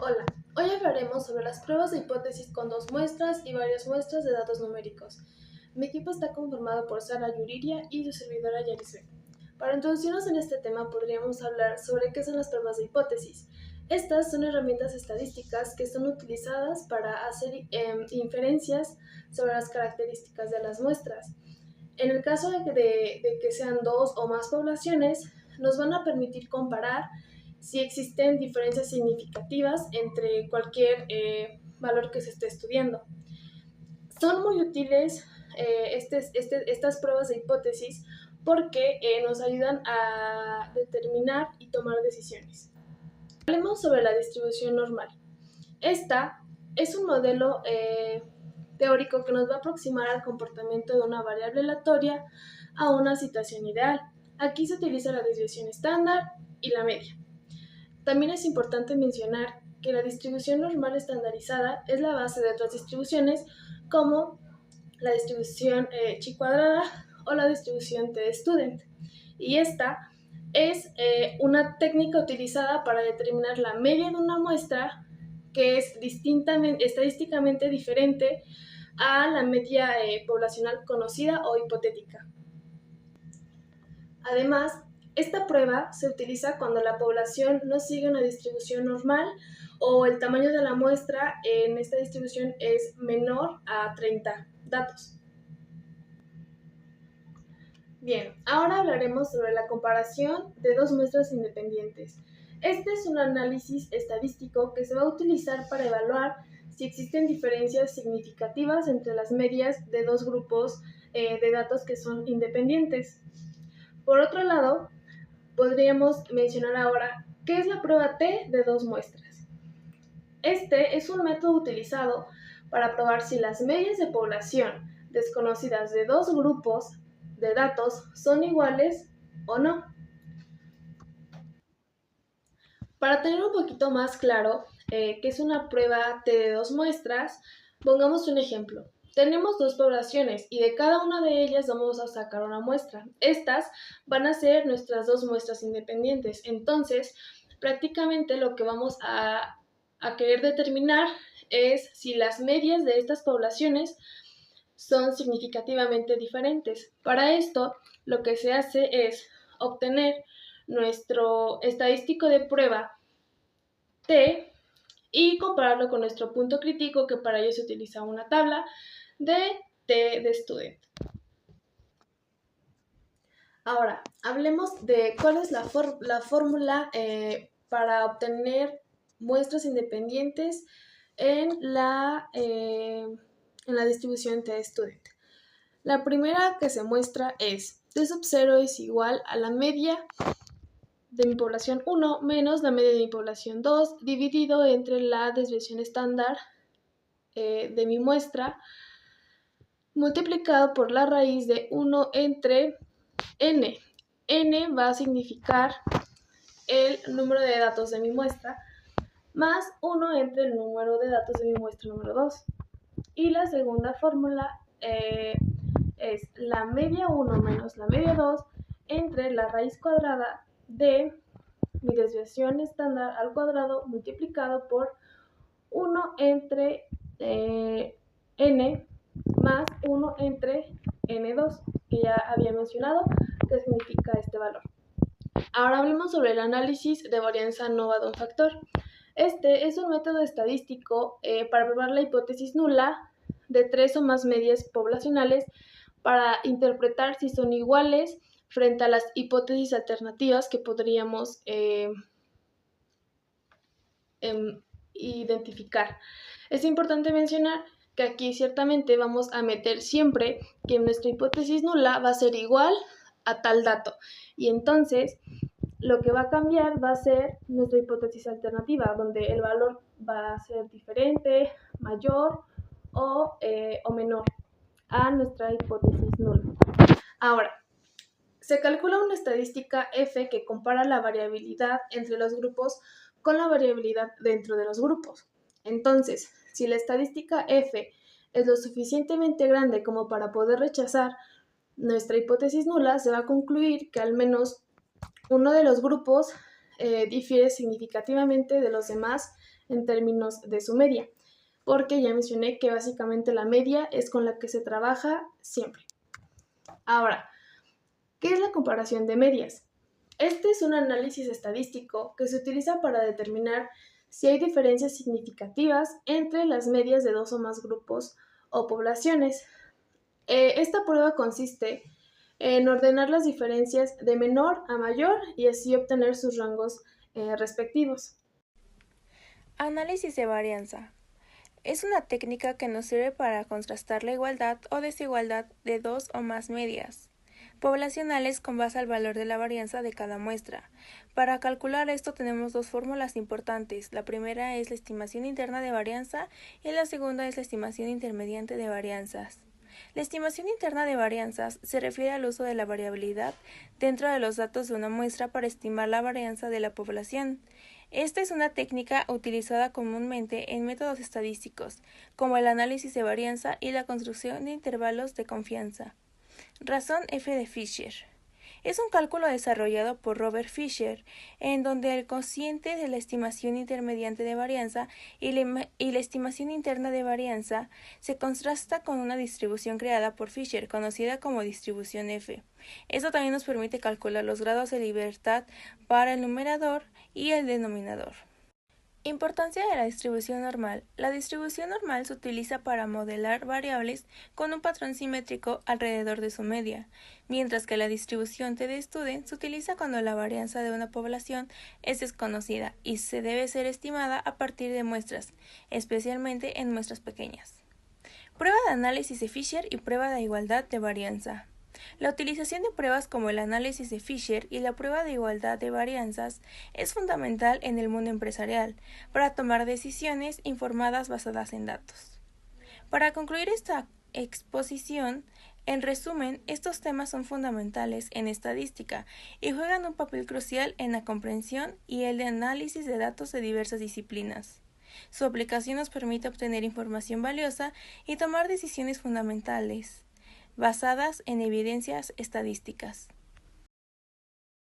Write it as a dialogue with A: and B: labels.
A: Hola, hoy hablaremos sobre las pruebas de hipótesis con dos muestras y varias muestras de datos numéricos. Mi equipo está conformado por Sara Yuriria y su servidora Yarisbel. Para introducirnos en este tema podríamos hablar sobre qué son las pruebas de hipótesis. Estas son herramientas estadísticas que son utilizadas para hacer inferencias sobre las características de las muestras. En el caso de que sean dos o más poblaciones, nos van a permitir comparar si existen diferencias significativas entre cualquier valor que se esté estudiando. Son muy útiles estas pruebas de hipótesis porque nos ayudan a determinar y tomar decisiones. Hablemos sobre la distribución normal. Esta es un modelo teórico que nos va a aproximar al comportamiento de una variable aleatoria a una situación ideal. Aquí se utiliza la desviación estándar y la media. También es importante mencionar que la distribución normal estandarizada es la base de otras distribuciones como la distribución chi cuadrada o la distribución t-student. Y esta es una técnica utilizada para determinar la media de una muestra que es estadísticamente diferente a la media poblacional conocida o hipotética. Además, esta prueba se utiliza cuando la población no sigue una distribución normal o el tamaño de la muestra en esta distribución es menor a 30 datos. Bien, ahora hablaremos sobre la comparación de dos muestras independientes. Este es un análisis estadístico que se va a utilizar para evaluar si existen diferencias significativas entre las medias de dos grupos de datos que son independientes. Por otro lado, podríamos mencionar ahora qué es la prueba T de dos muestras. Este es un método utilizado para probar si las medias de población desconocidas de dos grupos de datos son iguales o no. Para tener un poquito más claro qué es una prueba T de dos muestras, pongamos un ejemplo. Tenemos dos poblaciones y de cada una de ellas vamos a sacar una muestra. Estas van a ser nuestras dos muestras independientes. Entonces, prácticamente lo que vamos a querer determinar es si las medias de estas poblaciones son significativamente diferentes. Para esto, lo que se hace es obtener nuestro estadístico de prueba T y compararlo con nuestro punto crítico, que para ello se utiliza una tabla de T de student. Ahora, hablemos de cuál es la fórmula para obtener muestras independientes en la distribución T de student. La primera que se muestra es T sub 0 es igual a la media de mi población 1 menos la media de mi población 2 dividido entre la desviación estándar de mi muestra multiplicado por la raíz de 1 entre n. N va a significar el número de datos de mi muestra más 1 entre el número de datos de mi muestra número 2. Y la segunda fórmula es la media 1 menos la media 2 entre la raíz cuadrada de mi desviación estándar al cuadrado multiplicado por 1 entre n más 1 entre n2, que ya había mencionado qué significa este valor. Ahora hablemos sobre el análisis de varianza nova de un factor. Este es un método estadístico para probar la hipótesis nula de tres o más medias poblacionales para interpretar si son iguales frente a las hipótesis alternativas que podríamos identificar. Es importante mencionar que aquí ciertamente vamos a meter siempre que nuestra hipótesis nula va a ser igual a tal dato. Y entonces lo que va a cambiar va a ser nuestra hipótesis alternativa, donde el valor va a ser diferente, mayor o menor a nuestra hipótesis nula. Ahora, se calcula una estadística F que compara la variabilidad entre los grupos con la variabilidad dentro de los grupos. Entonces, si la estadística F es lo suficientemente grande como para poder rechazar nuestra hipótesis nula, se va a concluir que al menos uno de los grupos difiere significativamente de los demás en términos de su media, porque ya mencioné que básicamente la media es con la que se trabaja siempre. Ahora, ¿qué es la comparación de medias? Este es un análisis estadístico que se utiliza para determinar si hay diferencias significativas entre las medias de dos o más grupos o poblaciones. Esta prueba consiste en ordenar las diferencias de menor a mayor y así obtener sus rangos respectivos.
B: Análisis de varianza. Es una técnica que nos sirve para contrastar la igualdad o desigualdad de dos o más medias poblacionales con base al valor de la varianza de cada muestra. Para calcular esto tenemos dos fórmulas importantes. La primera es la estimación interna de varianza y la segunda es la estimación intermediante de varianzas. La estimación interna de varianzas se refiere al uso de la variabilidad dentro de los datos de una muestra para estimar la varianza de la población. Esta es una técnica utilizada comúnmente en métodos estadísticos, como el análisis de varianza y la construcción de intervalos de confianza. Razón F de Fisher. Es un cálculo desarrollado por Robert Fisher, en donde el cociente de la estimación intermediante de varianza y la estimación interna de varianza se contrasta con una distribución creada por Fisher, conocida como distribución F. Esto también nos permite calcular los grados de libertad para el numerador y el denominador. Importancia de la distribución normal. La distribución normal se utiliza para modelar variables con un patrón simétrico alrededor de su media, mientras que la distribución T-de-Student se utiliza cuando la varianza de una población es desconocida y se debe ser estimada a partir de muestras, especialmente en muestras pequeñas. Prueba de análisis de Fisher y prueba de igualdad de varianza. La utilización de pruebas como el análisis de Fisher y la prueba de igualdad de varianzas es fundamental en el mundo empresarial para tomar decisiones informadas basadas en datos. Para concluir esta exposición, en resumen, estos temas son fundamentales en estadística y juegan un papel crucial en la comprensión y el análisis de datos de diversas disciplinas. Su aplicación nos permite obtener información valiosa y tomar decisiones fundamentales basadas en evidencias estadísticas.